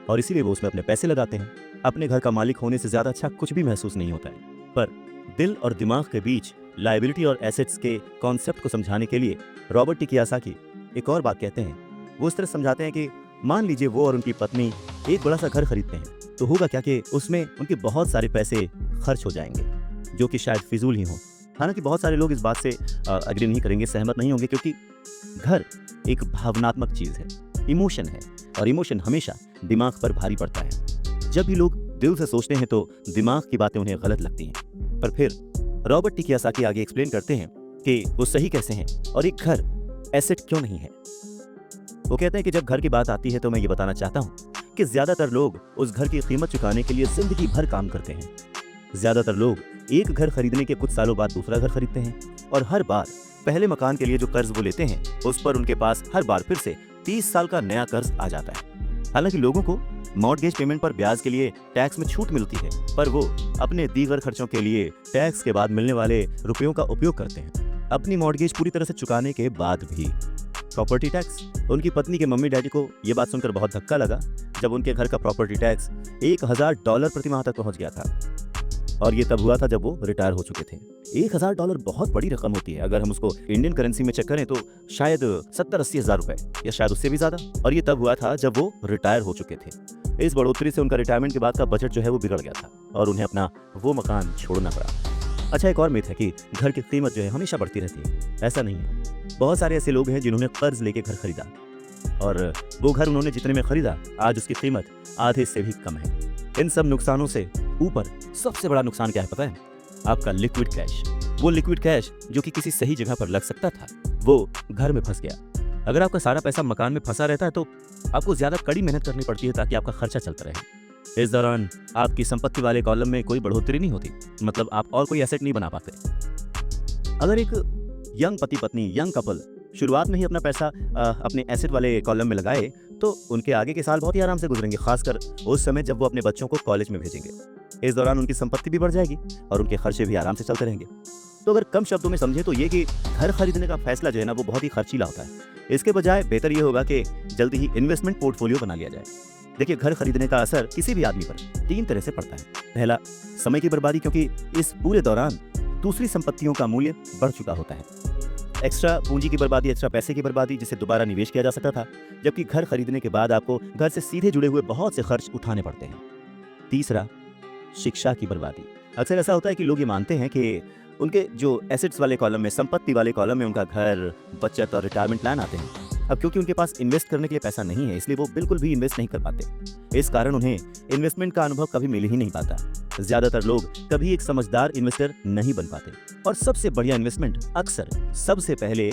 और इसीलिए वो उसमें अपने पैसे लगाते हैं। अपने घर का मालिक होने से ज़्यादा अच्छा कुछ भी महसूस नहीं होता है। पर दिल और दिमाग के बीच लायबिलिटी और एसेट्स के कॉन्सेप्ट को समझाने के लिए रॉबर्ट टी कियोसाकी एक और बात कहते हैं। वो इस तरह समझाते हैं कि मान लीजिए वो और उनकी पत्नी एक बड़ा सा घर खरीदते हैं, तो होगा क्या कि उसमें उनके बहुत सारे पैसे खर्च हो जाएंगे, जो कि शायद फिजूल ही हो। हालांकि बहुत सारे लोग इस बात से अग्री नहीं करेंगे, सहमत नहीं होंगे, क्योंकि घर एक भावनात्मक चीज़ है, इमोशन है, और इमोशन हमेशा दिमाग पर भारी पड़ता है। जब भी लोग दिल से सोचते हैं तो दिमाग की बातें उन्हें गलत लगती हैं। पर फिर रॉबर्ट टी कियोसाकी आगे एक्सप्लेन करते हैं कि वो सही कैसे हैं और एक घर एसेट क्यों नहीं है। वो कहते हैं कि जब घर की बात आती है तो मैं ये बताना चाहता हूँ कि ज्यादातर लोग उस घर की कीमत चुकाने के लिए जिंदगी भर काम करते हैं। ज्यादातर लोग एक घर खरीदने के कुछ सालों बाद दूसरा घर खरीदते हैं, और हर बार पहले मकान के लिए जो कर्ज वो लेते हैं उस पर उनके पास हर बार फिर से 30 साल का नया कर्ज आ जाता है। हालांकि लोगों को मॉर्गेज पेमेंट पर ब्याज के लिए टैक्स में छूट मिलती है, पर वो अपने दीगर खर्चों के लिए टैक्स के बाद मिलने वाले रुपयों का उपयोग करते हैं, अपनी मॉर्गेज पूरी तरह से चुकाने के बाद भी। प्रॉपर्टी टैक्स, उनकी पत्नी के मम्मी डैडी को यह बात सुनकर बहुत धक्का लगा जब उनके घर का प्रॉपर्टी टैक्स $1000 प्रति माह तक पहुंच गया था। और ये तब हुआ था जब वो रिटायर हो चुके थे। $1000 बहुत बड़ी रकम होती है। अगर हम उसको इंडियन करेंसी में चेक करें तो शायद 70-80 हज़ार रुपए, या शायद उससे भी ज्यादा। और ये तब हुआ था जब वो रिटायर हो चुके थे। इस बढ़ोतरी से उनका रिटायरमेंट के बाद का बजट जो है वो बिगड़ गया था और उन्हें अपना वो मकान छोड़ना पड़ा। अच्छा, एक और मिथ है कि घर की कीमत जो है हमेशा बढ़ती रहती है। ऐसा नहीं है। बहुत सारे ऐसे लोग हैं जिन्होंने कर्ज लेके घर खरीदा, और वो घर उन्होंने जितने में खरीदा आज उसकी कीमत आधे से भी कम है। इन सब नुकसानों से ऊपर सबसे बड़ा नुकसान क्या है पता है? आपका लिक्विड कैश। वो लिक्विड कैश जो कि किसी सही जगह पर लग सकता था, वो घर में फंस गया। अगर आपका सारा पैसा मकान में फंसा रहता है तो आपको ज्यादा कड़ी मेहनत करनी पड़ती है ताकि आपका खर्चा चलता रहे। इस दौरान आपकी संपत्ति वाले कॉलम में कोई बढ़ोतरी नहीं होती, मतलब आप और कोई एसेट नहीं बना पाते। अगर एक यंग पति पत्नी, यंग कपल शुरुआत में ही अपना पैसा अपने एसेट वाले कॉलम में लगाए तो उनके आगे के साल बहुत ही आराम से गुजरेंगे, खासकर उस समय जब वो अपने बच्चों को कॉलेज में भेजेंगे। इस दौरान उनकी संपत्ति भी बढ़ जाएगी और उनके खर्चे भी आराम से चलते रहेंगे। तो अगर कम शब्दों में समझे तो ये कि घर खरीदने का फैसला जो है ना वो बहुत ही खर्चीला होता है। इसके बजाय बेहतर ये होगा कि जल्दी ही इन्वेस्टमेंट पोर्टफोलियो बना लिया जाए। देखिए, घर खरीदने का असर किसी भी आदमी पर 3 तरह से पड़ता है। पहला, समय की बर्बादी, क्योंकि इस पूरे दौरान दूसरी संपत्तियों का मूल्य बढ़ चुका होता है। एक्स्ट्रा पूंजी की बर्बादी, एक्स्ट्रा पैसे की बर्बादी जिसे दोबारा निवेश किया जा सकता था, जबकि घर खरीदने के बाद आपको घर से सीधे जुड़े हुए बहुत से खर्च उठाने पड़ते हैं। तीसरा, शिक्षा की बर्बादी। अक्सर ऐसा होता है कि लोग ये मानते हैं कि उनके जो एसेट्स वाले कॉलम में, संपत्ति वाले कॉलम में उनका घर, बचत और रिटायरमेंट प्लान आते हैं। अब क्योंकि उनके पास इन्वेस्ट करने के लिए पैसा नहीं है, इसलिए वो बिल्कुल भी इन्वेस्ट नहीं कर पाते। इस कारण उन्हें इन्वेस्टमेंट का अनुभव कभी मिल ही नहीं पाता। ज्यादातर लोग कभी एक समझदार इन्वेस्टर नहीं बन पाते, और सबसे बढ़िया इन्वेस्टमेंट अक्सर सबसे पहले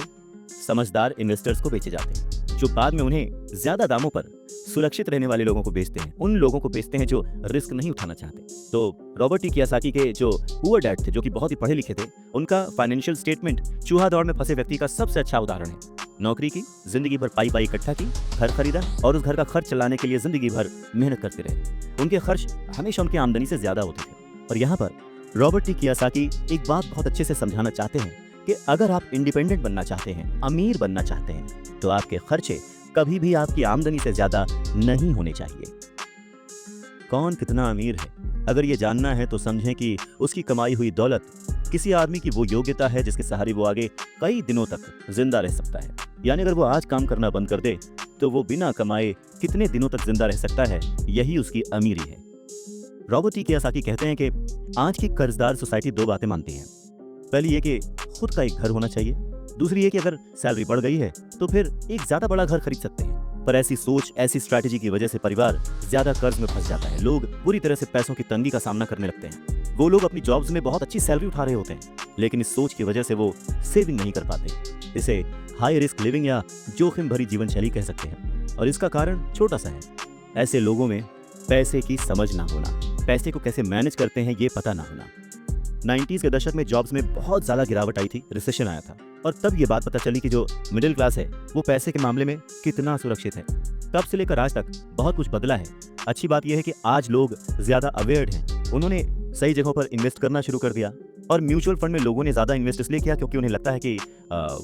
समझदार इन्वेस्टर्स को बेचे जाते हैं, जो बाद में उन्हें ज्यादा दामों पर सुरक्षित रहने वाले लोगों को बेचते हैं। उन लोगों को बेचते हैं जो रिस्क नहीं उठाना चाहते। तो रॉबर्ट टी कियोसाकी के जो पुअर डैड थे, जो कि बहुत ही पढ़े लिखे थे, उनका फाइनेंशियल स्टेटमेंट चूहा दौड़ में फंसे व्यक्ति का सबसे अच्छा उदाहरण है। नौकरी की, जिंदगी भर पाई इकट्ठा की, घर खरीदा और उस घर का खर्च चलाने के लिए जिंदगी भर मेहनत करते रहे। उनके खर्च हमेशा उनकी आमदनी से ज्यादा होते थे। और यहाँ पर रॉबर्ट टी कियोसाकी एक बात बहुत अच्छे से समझाना चाहते हैं कि अगर आप इंडिपेंडेंट बनना चाहते हैं, अमीर बनना चाहते हैं, तो आपके खर्चे कभी भी आपकी आमदनी से ज्यादा नहीं होने चाहिए। कौन कितना अमीर है, अगर ये जानना है तो समझें कि उसकी कमाई हुई दौलत किसी आदमी की वो योग्यता है जिसके सहारे वो आगे कई दिनों तक जिंदा रह सकता है। यानी अगर वो आज काम करना बंद कर दे तो वो बिना कमाए कितने दिनों तक जिंदा रह सकता है, यही उसकी अमीरी है। रॉबर्ट टी कियोसाकी कहते हैं कि आज की कर्जदार सोसाइटी 2 बातें मानती है। पहली ये कि खुद का एक घर होना चाहिए, दूसरी ये कि अगर सैलरी बढ़ गई है तो फिर एक ज्यादा बड़ा घर खरीद सकते हैं। पर ऐसी सोच, ऐसी स्ट्रैटेजी की वजह से परिवार ज्यादा कर्ज में फंस जाता है। लोग पूरी तरह से पैसों की तंगी का सामना करने लगते हैं। वो लोग अपनी जॉब्स में बहुत अच्छी सैलरी उठा रहे होते हैं, लेकिन इस सोच की वजह से वो सेविंग नहीं कर पाते। इसे हाई रिस्क लिविंग या जोखिम भरी जीवन शैली कह सकते हैं। और इसका कारण छोटा सा है, ऐसे लोगों में पैसे की समझ ना होना, पैसे को कैसे मैनेज करते हैं ये पता ना होना। 90s के दशक में जॉब्स में बहुत ज्यादा गिरावट आई थी, रिसेशन आया था, और तब ये बात पता चली कि जो मिडिल क्लास है वो पैसे के मामले में कितना सुरक्षित है। तब से लेकर आज तक बहुत कुछ बदला है। अच्छी बात यह है कि आज लोग ज्यादा अवेयर्ड हैं, उन्होंने सही जगहों पर इन्वेस्ट करना शुरू कर दिया, और म्यूचुअल फंड में लोगों ने ज़्यादा इन्वेस्ट इसलिए किया क्योंकि उन्हें लगता है कि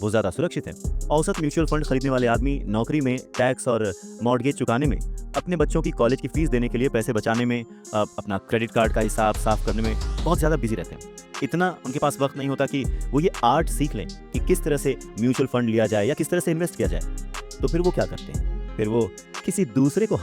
वो ज़्यादा सुरक्षित है। औसत म्यूचुअल फंड खरीदने वाले आदमी नौकरी में, टैक्स और मॉर्गेज चुकाने में, अपने बच्चों की कॉलेज की फीस देने के लिए पैसे बचाने में, अपना क्रेडिट कार्ड का हिसाब साफ करने में बहुत ज़्यादा बिजी रहते हैं। इतना उनके पास वक्त नहीं होता कि वो ये आर्ट सीख लें कि किस तरह से म्यूचुअल फंड लिया जाए या किस तरह से इन्वेस्ट किया जाए। तो फिर वो क्या करते हैं? फिर वो किसी दूसरे को